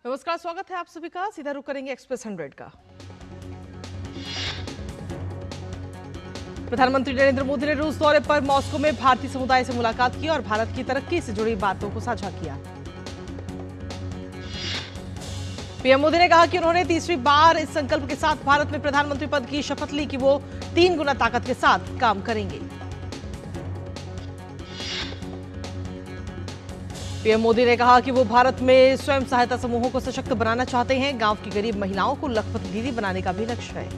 नमस्कार, स्वागत है आप सभी का। सीधा रुक करेंगे एक्सप्रेस 100 का। प्रधानमंत्री नरेंद्र मोदी ने रूस दौरे पर मॉस्को में भारतीय समुदाय से मुलाकात की और भारत की तरक्की से जुड़ी बातों को साझा किया। पीएम मोदी ने कहा कि उन्होंने तीसरी बार इस संकल्प के साथ भारत में प्रधानमंत्री पद की शपथ ली कि वो 3 गुना ताकत के साथ काम करेंगे। पीएम मोदी ने कहा कि वो भारत में स्वयं सहायता समूहों को सशक्त बनाना चाहते हैं। गांव की गरीब महिलाओं को लखपति दीदी बनाने का भी लक्ष्य है।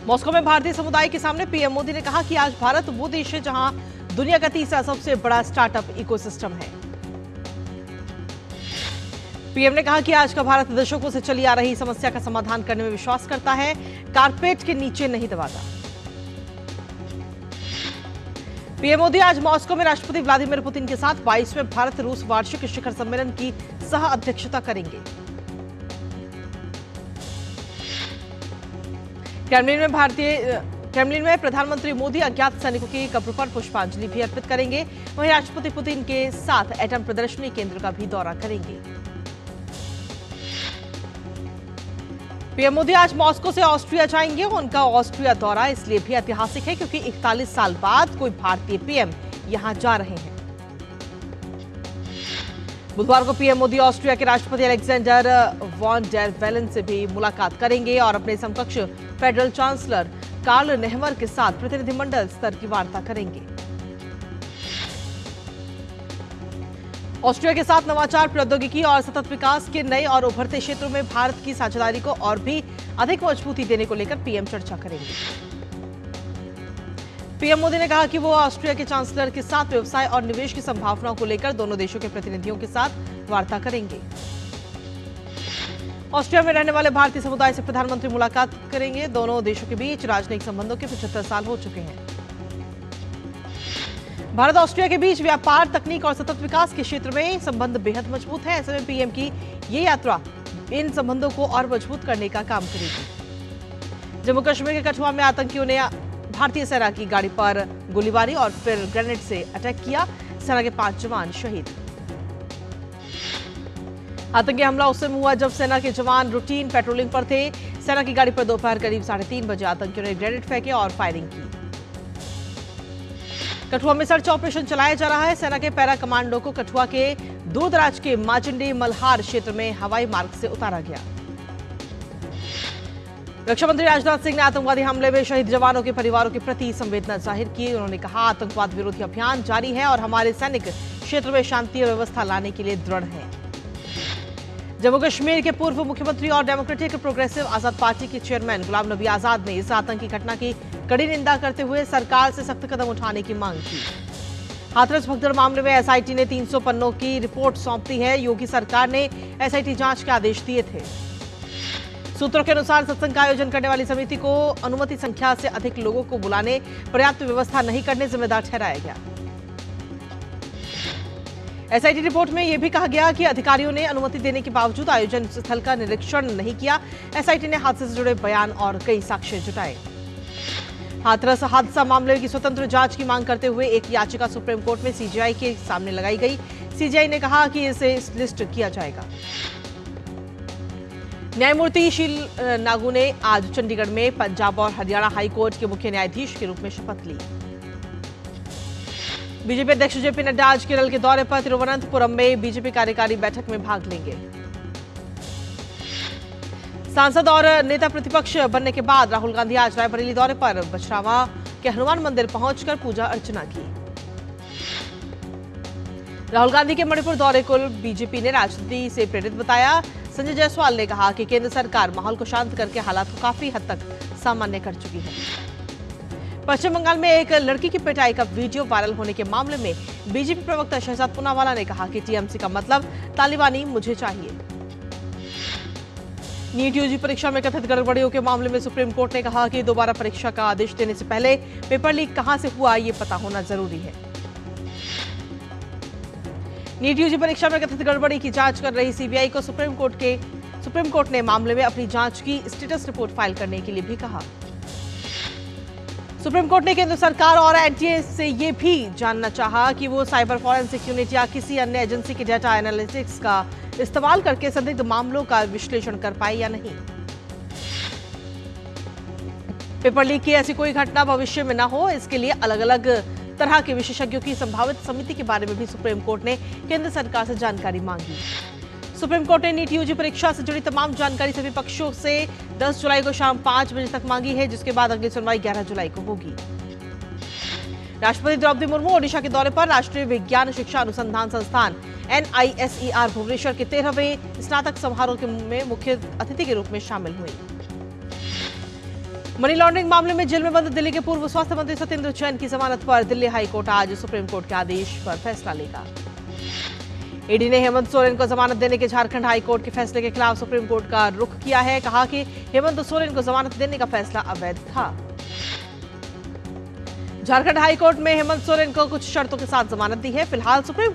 मॉस्को में भारतीय समुदाय के सामने पीएम मोदी ने कहा कि आज भारत वो देश है जहां दुनिया का तीसरा सबसे बड़ा स्टार्टअप इकोसिस्टम है। पीएम ने कहा कि आज का भारत दशकों से चली आ रही समस्या का समाधान करने में विश्वास करता है, कारपेट के नीचे नहीं दबाता। पीएम मोदी आज मॉस्को में राष्ट्रपति व्लादिमीर पुतिन के साथ 22वें भारत रूस वार्षिक शिखर सम्मेलन की सह अध्यक्षता करेंगे। क्रेमलिन में प्रधानमंत्री मोदी अज्ञात सैनिकों की कब्र पर पुष्पांजलि भी अर्पित करेंगे। वहीं राष्ट्रपति पुतिन के साथ एटम प्रदर्शनी केंद्र का भी दौरा करेंगे। पीएम मोदी आज मॉस्को से ऑस्ट्रिया जाएंगे। उनका ऑस्ट्रिया दौरा इसलिए भी ऐतिहासिक है क्योंकि 41 साल बाद कोई भारतीय पीएम यहां जा रहे हैं। बुधवार को पीएम मोदी ऑस्ट्रिया के राष्ट्रपति अलेक्जेंडर वॉन डेर वेलन से भी मुलाकात करेंगे और अपने समकक्ष फेडरल चांसलर कार्ल नेहमर के साथ प्रतिनिधिमंडल स्तर की वार्ता करेंगे। ऑस्ट्रिया के साथ नवाचार, प्रौद्योगिकी और सतत विकास के नए और उभरते क्षेत्रों में भारत की साझेदारी को और भी अधिक मजबूती देने को लेकर पीएम चर्चा करेंगे। पीएम मोदी ने कहा कि वो ऑस्ट्रिया के चांसलर के साथ व्यवसाय और निवेश की संभावनाओं को लेकर दोनों देशों के प्रतिनिधियों के साथ वार्ता करेंगे। ऑस्ट्रिया में रहने वाले भारतीय समुदाय से प्रधानमंत्री मुलाकात करेंगे। दोनों देशों के बीच राजनयिक संबंधों के 75 साल हो चुके हैं। भारत ऑस्ट्रिया के बीच व्यापार, तकनीक और सतत विकास के क्षेत्र में संबंध बेहद मजबूत है। ऐसे में पीएम की ये यात्रा इन संबंधों को और मजबूत करने का काम करेगी। जम्मू कश्मीर के कठुआ में आतंकियों ने भारतीय सेना की गाड़ी पर गोलीबारी और फिर ग्रेनेड से अटैक किया। सेना के 5 जवान शहीद। आतंकी हमला उस समय हुआ जब सेना के जवान रूटीन पेट्रोलिंग पर थे। सेना की गाड़ी पर दोपहर करीब 3:30 बजे आतंकियों ने ग्रेनेड फेंके और फायरिंग की। कठुआ में सर्च ऑपरेशन चलाया जा रहा है। सेना के पैरा कमांडो को कठुआ के दूरदराज के माचिंडी मल्हार क्षेत्र में हवाई मार्ग से उतारा गया। रक्षा मंत्री राजनाथ सिंह ने आतंकवादी हमले में शहीद जवानों के परिवारों के प्रति संवेदना जाहिर की। उन्होंने कहा, आतंकवाद विरोधी अभियान जारी है और हमारे सैनिक क्षेत्र में शांति और व्यवस्था लाने के लिए दृढ़ हैं। जम्मू कश्मीर के पूर्व मुख्यमंत्री और डेमोक्रेटिक प्रोग्रेसिव आजाद पार्टी के चेयरमैन गुलाम नबी आजाद ने इस आतंकी घटना की कड़ी निंदा करते हुए सरकार से सख्त कदम उठाने की मांग की। हाथरस भगदड़ मामले में एसआईटी ने 300 पन्नों की रिपोर्ट सौंप दी है। योगी सरकार ने एसआईटी जांच के आदेश दिए थे। सूत्रों के अनुसार सत्संग का आयोजन करने वाली समिति को अनुमति संख्या से अधिक लोगों को बुलाने, पर्याप्त व्यवस्था नहीं करने जिम्मेदार ठहराया गया। एसआईटी रिपोर्ट में यह भी कहा गया कि अधिकारियों ने अनुमति देने के बावजूद आयोजन स्थल का निरीक्षण नहीं किया। एसआईटी ने हादसे से जुड़े बयान और कई साक्ष्य जुटाए। हाथरस हादसा मामले की स्वतंत्र जांच की मांग करते हुए एक याचिका सुप्रीम कोर्ट में सीजीआई के सामने लगाई गई। सीजीआई ने कहा कि इसे लिस्ट किया जाएगा। न्यायमूर्ति शील नागू ने आज चंडीगढ़ में पंजाब और हरियाणा हाईकोर्ट के मुख्य न्यायाधीश के रूप में शपथ ली। बीजेपी अध्यक्ष जेपी नड्डा आज केरल के दौरे पर तिरुवनंतपुरम में बीजेपी कार्यकारी बैठक में भाग लेंगे। सांसद और नेता प्रतिपक्ष बनने के बाद राहुल गांधी आज रायबरेली दौरे पर बछरावा के हनुमान मंदिर पहुंचकर पूजा अर्चना की। राहुल गांधी के मणिपुर दौरे को बीजेपी ने राजनीति से प्रेरित बताया। संजय जायसवाल ने कहा कि केंद्र सरकार माहौल को शांत करके हालात को काफी हद तक सामान्य कर चुकी है। पश्चिम बंगाल में एक लड़की की पिटाई का वीडियो वायरल होने के मामले में बीजेपी प्रवक्ता शहजाद पूनावाला ने कहा कि टीएमसी का मतलब तालिबानी मुझे चाहिए। नीट यूजी परीक्षा में कथित गड़बड़ियों के मामले में सुप्रीम कोर्ट ने कहा कि दोबारा परीक्षा का आदेश देने से पहले पेपर लीक कहां से हुआ ये पता होना जरूरी है। नीट यूजी परीक्षा में कथित गड़बड़ी की जांच कर रही सीबीआई को सुप्रीम कोर्ट ने मामले में अपनी जांच की स्टेटस रिपोर्ट फाइल करने के लिए भी कहा। सुप्रीम कोर्ट ने केंद्र सरकार और एनटीए से ये भी जानना चाहा कि वो साइबर फॉरेंसिक यूनिट या किसी अन्य एजेंसी के डेटा एनालिटिक्स का इस्तेमाल करके संदिग्ध मामलों का विश्लेषण कर पाए या नहीं। पेपर लीक की ऐसी कोई घटना भविष्य में न हो, इसके लिए अलग अलग तरह के विशेषज्ञों की संभावित समिति के बारे में भी सुप्रीम कोर्ट ने केंद्र सरकार से जानकारी मांगी। सुप्रीम कोर्ट ने नीट यूजी परीक्षा से जुड़ी तमाम जानकारी सभी पक्षों से 10 जुलाई को शाम 5 बजे तक मांगी है, जिसके बाद अगली सुनवाई 11 जुलाई को होगी। राष्ट्रपति द्रौपदी मुर्मू ओडिशा के दौरे पर राष्ट्रीय विज्ञान शिक्षा अनुसंधान संस्थान NISER भुवनेश्वर के 13वें स्नातक समारोह में मुख्य अतिथि के रूप में शामिल हुई। मनी लॉन्ड्रिंग मामले में जेल में बंद दिल्ली के पूर्व स्वास्थ्य मंत्री सत्येंद्र जैन की जमानत पर दिल्ली हाई कोर्ट आज सुप्रीम कोर्ट के आदेश पर फैसला लेगा। ईडी ने हेमंत सोरेन को जमानत देने के झारखंड हाई कोर्ट के फैसले के खिलाफ सुप्रीम कोर्ट का रुख किया है। कहा कि हेमंत सोरेन को जमानत देने का फैसला अवैध था। झारखंड हाई कोर्ट में हेमंत सोरेन को कुछ शर्तों के साथ जमानत दी है। फिलहाल सुप्रीम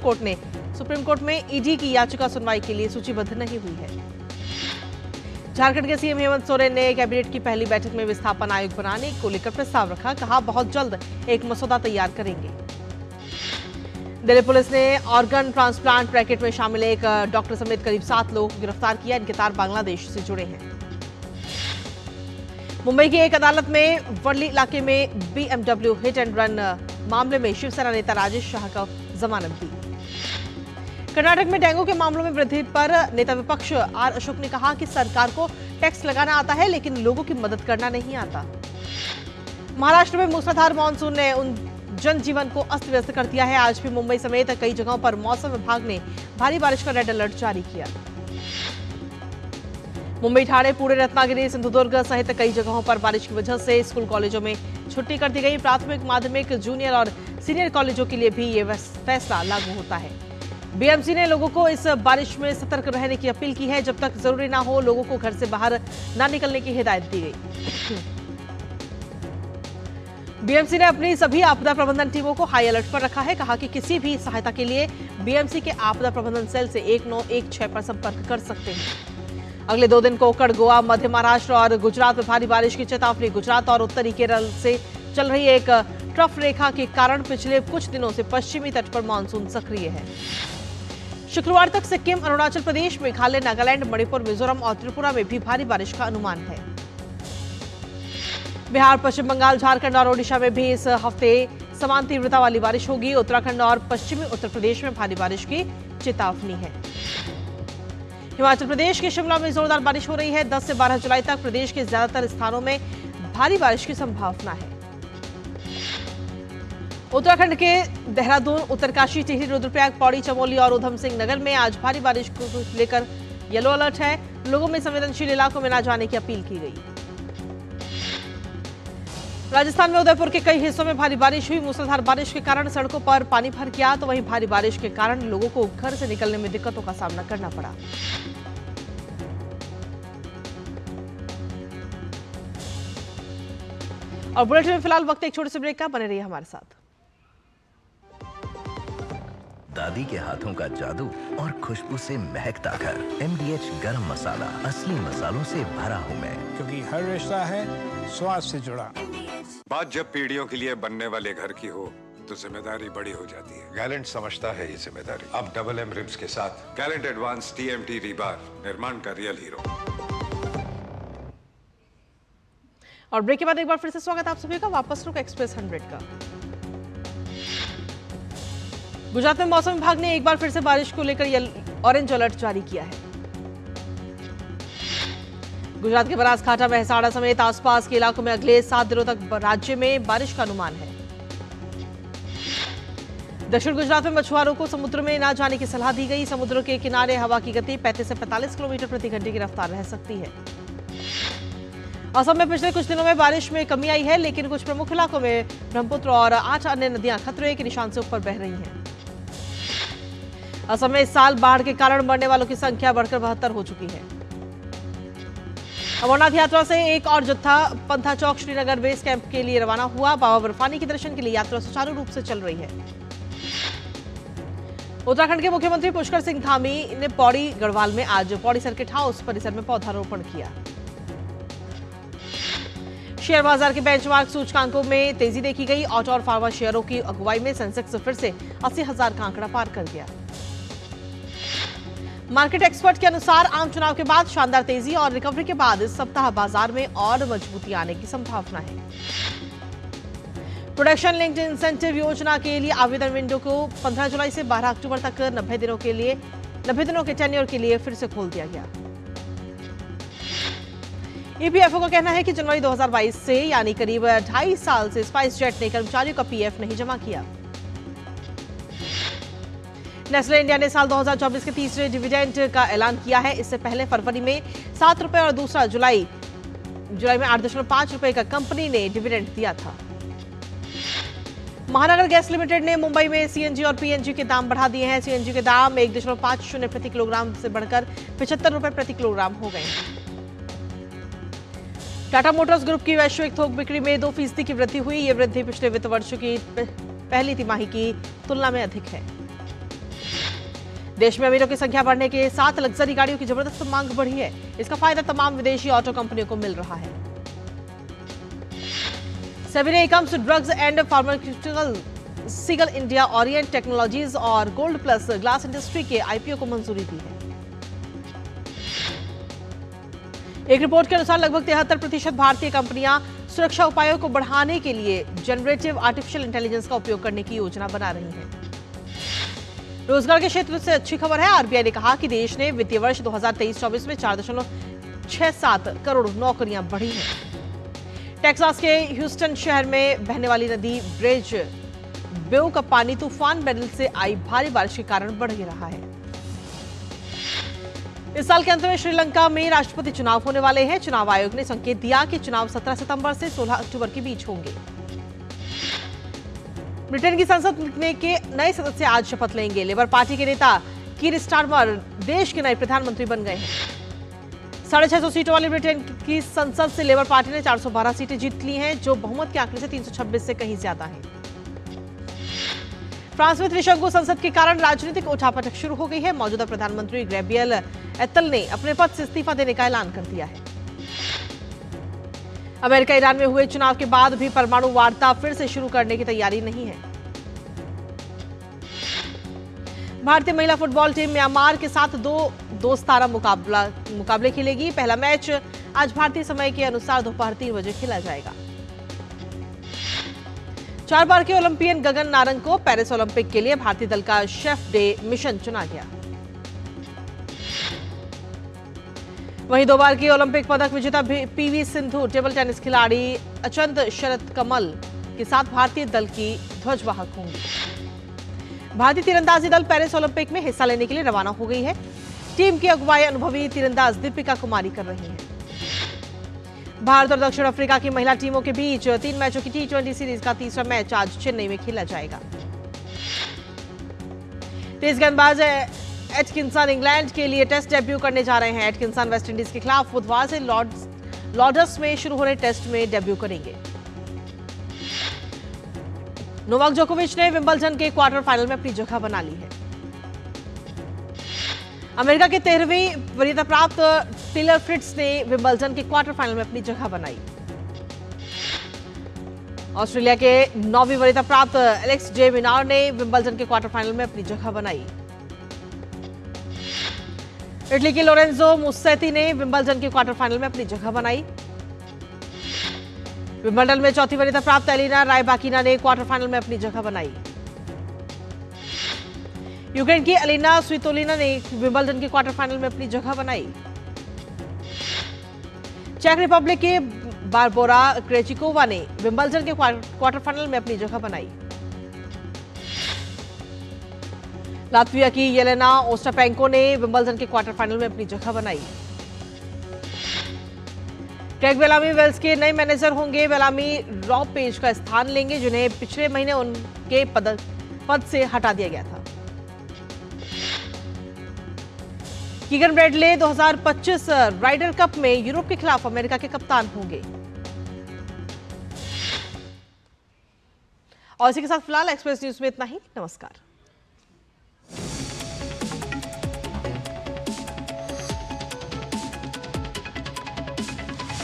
कोर्ट में ईडी की याचिका सुनवाई के लिए सूचीबद्ध नहीं हुई है। झारखंड के सीएम हेमंत सोरेन ने कैबिनेट की पहली बैठक में विस्थापन आयोग बनाने को लेकर प्रस्ताव रखा। कहा बहुत जल्द एक मसौदा तैयार करेंगे। दिल्ली पुलिस ने ऑर्गन ट्रांसप्लांट रैकेट में शामिल एक डॉक्टर समेत करीब 7 लोगों को गिरफ्तार किया। इनके तार बांग्लादेश से जुड़े हैं। मुंबई की एक अदालत में वर्ली इलाके में BMW हिट एंड रन मामले में शिवसेना नेता राजेश शाह को जमानत दी। कर्नाटक में डेंगू के मामलों में वृद्धि पर नेता विपक्ष R अशोक ने कहा कि सरकार को टैक्स लगाना आता है, लेकिन लोगों की मदद करना नहीं आता। महाराष्ट्र में मूसलाधार मानसून ने उन जनजीवन को अस्त व्यस्त कर दिया है। आज भी मुंबई समेत कई जगहों पर मौसम विभाग ने भारी बारिश का रेड अलर्ट जारी किया। मुंबई, ठाणे, पुणे, रत्नागिरी, सिंधुदुर्ग सहित कई जगहों पर बारिश की वजह से स्कूल कॉलेजों में छुट्टी कर दी गई। प्राथमिक, माध्यमिक, जूनियर और सीनियर कॉलेजों के लिए भी ये फैसला लागू होता है। बीएमसी ने लोगों को इस बारिश में सतर्क रहने की अपील की है। जब तक जरूरी ना हो, लोगों को घर से बाहर न निकलने की हिदायत दी गई। बीएमसी ने अपनी सभी आपदा प्रबंधन टीमों को हाई अलर्ट पर रखा है। कहा कि किसी भी सहायता के लिए बीएमसी के आपदा प्रबंधन सेल से 1916 पर संपर्क कर सकते हैं। अगले 2 दिन कोकण, गोवा, मध्य महाराष्ट्र और गुजरात में भारी बारिश की चेतावनी। गुजरात और उत्तरी केरल से चल रही एक ट्रफ रेखा के कारण पिछले कुछ दिनों से पश्चिमी तट पर मानसून सक्रिय है। शुक्रवार तक सिक्किम, अरुणाचल प्रदेश, मेघालय, नागालैंड, मणिपुर, मिजोरम और त्रिपुरा में भी भारी बारिश का अनुमान है। बिहार, पश्चिम बंगाल, झारखंड और ओडिशा में भी इस हफ्ते समान तीव्रता वाली बारिश होगी। उत्तराखंड और पश्चिमी उत्तर प्रदेश में भारी बारिश की चेतावनी है। हिमाचल प्रदेश के शिमला में जोरदार बारिश हो रही है। 10 से 12 जुलाई तक प्रदेश के ज्यादातर स्थानों में भारी बारिश की संभावना है। उत्तराखंड के देहरादून, उत्तरकाशी, टिहरी, रुद्रप्रयाग, पौड़ी, चमोली और उधम सिंह नगर में आज भारी बारिश को लेकर येलो अलर्ट है। लोगों में संवेदनशील इलाकों में न जाने की अपील की गई। राजस्थान में उदयपुर के कई हिस्सों में भारी बारिश हुई। मूसलाधार बारिश के कारण सड़कों पर पानी भर गया, तो वहीं भारी बारिश के कारण लोगों को घर से निकलने में दिक्कतों का सामना करना पड़ा। और बुलेटिन में फिलहाल वक्त एक छोटे से ब्रेक का, बने रहिए हमारे साथ। दादी के हाथों का जादू और खुशबू से महकता घर। MDH गरम मसाला, असली मसालों से भरा हूँ मैं, क्योंकि हर रिश्ता है स्वाद से जुड़ा। बात जब पीढ़ियों के लिए बनने वाले घर की हो तो जिम्मेदारी बड़ी हो जाती है। गैलेंट समझता है ये जिम्मेदारी। अब डबल M रिब्स के साथ गैलेंट एडवांस TMT रीबार, निर्माण का रियल हीरो। और ब्रेक के बाद एक बार फिर से स्वागत आप सभी का वापस रुक एक्सप्रेस 100 का। गुजरात में मौसम विभाग ने एक बार फिर से बारिश को लेकर ऑरेंज अलर्ट जारी किया है। गुजरात के बनासकांठा, मेहसाणा समेत आसपास के इलाकों में अगले 7 दिनों तक राज्य में बारिश का अनुमान है। दक्षिण गुजरात में मछुआरों को समुद्र में न जाने की सलाह दी गई। समुद्र के किनारे हवा की गति 35 से 45 किलोमीटर प्रति घंटे की रफ्तार रह सकती है। असम में पिछले कुछ दिनों में बारिश में कमी आई है, लेकिन कुछ प्रमुख इलाकों में ब्रह्मपुत्र और 8 अन्य नदियां खतरे के निशान से ऊपर बह रही हैं। असम में इस साल बाढ़ के कारण मरने वालों की संख्या बढ़कर 72 हो चुकी है। अमरनाथ यात्रा से एक और जत्था पंथा चौक श्रीनगर बेस कैंप के लिए रवाना हुआ। बाबा बर्फानी के दर्शन के लिए यात्रा सुचारू रूप से चल रही है। उत्तराखंड के मुख्यमंत्री पुष्कर सिंह धामी ने पौड़ी गढ़वाल में आज पौड़ी सर्किट हाउस परिसर में पौधारोपण किया। शेयर बाजार के बेंचमार्क सूचकांकों में तेजी देखी गई। ऑटो और फार्मा शेयरों की अगुवाई में सेंसेक्स फिर से 80,000 का आंकड़ा पार कर गया। मार्केट एक्सपर्ट के अनुसार आम चुनाव के बाद शानदार तेजी और रिकवरी के बाद इस सप्ताह बाजार में और मजबूती आने की संभावना है। प्रोडक्शन लिंक्ड इंसेंटिव योजना के लिए आवेदन विंडो को 15 जुलाई से 12 अक्टूबर तक 90 दिनों के टेन्योर के लिए फिर से खोल दिया गया। ईपीएफओ का कहना है कि जनवरी 2022 से यानी करीब 2.5 साल से स्पाइसजेट ने कर्मचारियों का पीएफ नहीं जमा किया। नेस्ले इंडिया ने साल 2024 के तीसरे डिविडेंड का ऐलान किया है। इससे पहले फरवरी में 7 रुपए और दूसरा जुलाई में 8.5 रुपए का कंपनी ने डिविडेंड दिया था। महानगर गैस लिमिटेड ने मुंबई में सीएनजी और पीएनजी के दाम बढ़ा दिए हैं। सीएनजी के दाम 1.50 प्रति किलोग्राम से बढ़कर 75 रुपए प्रति किलोग्राम हो गए हैं। टाटा मोटर्स ग्रुप की वैश्विक थोक बिक्री में 2% की वृद्धि हुई। यह वृद्धि पिछले वित्त वर्ष की पहली तिमाही की तुलना में अधिक है। देश में अमीरों की संख्या बढ़ने के साथ लग्जरी गाड़ियों की जबरदस्त मांग बढ़ी है। इसका फायदा तमाम विदेशी ऑटो कंपनियों को मिल रहा है। सेबी ने Akums Drugs and Pharmaceutical, Ceigall India, Orient Technologies और गोल्ड प्लस ग्लास इंडस्ट्री के आईपीओ को मंजूरी दी है। एक रिपोर्ट के अनुसार लगभग 73% भारतीय कंपनियां सुरक्षा उपायों को बढ़ाने के लिए जनरेटिव आर्टिफिशियल इंटेलिजेंस का उपयोग करने की योजना बना रही हैं। रोजगार के क्षेत्र से अच्छी खबर है। आरबीआई ने कहा कि देश ने वित्तीय वर्ष 2023-24 में 4.67 करोड़ नौकरियां बढ़ी हैं। टेक्सास के ह्यूस्टन शहर में बहने वाली नदी ब्रिज बेओ का पानी तूफान बैरल से आई भारी बारिश के कारण बढ़ रहा है। इस साल के अंत में श्रीलंका में राष्ट्रपति चुनाव होने वाले हैं। चुनाव आयोग ने संकेत दिया कि चुनाव 17 सितंबर से 16 अक्टूबर के बीच होंगे। ब्रिटेन की संसद के नए सदस्य आज शपथ लेंगे। लेबर पार्टी के नेता कीर स्टारमर देश के नए प्रधानमंत्री बन गए हैं। 650 सीटों वाली ब्रिटेन की संसद से लेबर पार्टी ने 412 सीटें जीत ली हैं, जो बहुमत के आंकड़े से 326 से कहीं ज्यादा है। फ्रांस में त्रिशंकु संसद के कारण राजनीतिक उठापटक शुरू हो गई है। मौजूदा प्रधानमंत्री गैब्रिएल एत्तल ने अपने पद से इस्तीफा देने का ऐलान कर दिया है। अमेरिका ईरान में हुए चुनाव के बाद भी परमाणु वार्ता फिर से शुरू करने की तैयारी नहीं है। भारतीय महिला फुटबॉल टीम म्यांमार के साथ दो दोस्ताना मुकाबले खेलेगी। पहला मैच आज भारतीय समय के अनुसार दोपहर 3 बजे खेला जाएगा। 4 बार के ओलंपियन गगन नारंग को पेरिस ओलंपिक के लिए भारतीय दल का शेफ डे मिशन चुना गया। वहीं 2 बार की ओलंपिक पदक विजेता पीवी सिंधु टेबल टेनिस खिलाड़ी अचंत शरत कमल के साथ भारतीय दल की ध्वजवाहक होंगी। भारतीय तीरंदाजी दल पेरिस ओलंपिक में हिस्सा लेने के लिए रवाना हो गई है। टीम की अगुवाई अनुभवी तीरंदाज दीपिका कुमारी कर रही हैं। भारत और दक्षिण अफ्रीका की महिला टीमों के बीच 3 मैचों की T20 सीरीज का तीसरा मैच आज चेन्नई में खेला जाएगा। तेज गेंदबाज एटकिंसन इंग्लैंड के लिए टेस्ट डेब्यू करने जा रहे हैं। एटकिंसन वेस्टइंडीज के खिलाफ बुधवार से लॉर्ड्स में शुरू हो रहे टेस्ट में डेब्यू करेंगे। नोवाक जोकोविच ने विंबलडन के क्वार्टर फाइनल में अपनी जगह बना ली है। अमेरिका के 13वीं वरीयता प्राप्त टेलर फ्रिट्ज ने विंबलडन के क्वार्टर फाइनल में अपनी जगह बनाई। ऑस्ट्रेलिया के 9वीं वरीयता प्राप्त एलेक्स जे मिनार ने विंबलडन के क्वार्टर फाइनल में अपनी जगह बनाई। इटली के लोरेंजो मुस्सेटी ने विंबलडन के क्वार्टर फाइनल में अपनी जगह बनाई। विंबलडन में 4थी वरीयता प्राप्त एलिना रायबाकिना ने क्वार्टर फाइनल में अपनी जगह बनाई। यूक्रेन की एलिना स्वितोलिना ने विंबलडन के क्वार्टर फाइनल में अपनी जगह बनाई। चेक रिपब्लिक के बारबोरा क्रेचिकोवा ने विंबलडन के क्वार्टर फाइनल में अपनी जगह बनाई। लात्विया की येलेना ओस्टापेंको ने विंबलडन के क्वार्टर फाइनल में अपनी जगह बनाई। क्रेग बेलामी वेल्स के नए मैनेजर होंगे। बेलामी रॉब पेज का स्थान लेंगे, जिन्हें पिछले महीने उनके पद से हटा दिया गया था। कीगन ब्रैडले 2025 राइडर कप में यूरोप के खिलाफ अमेरिका के कप्तान होंगे। और इसी के साथ फिलहाल एक्सप्रेस न्यूज में इतना ही। नमस्कार।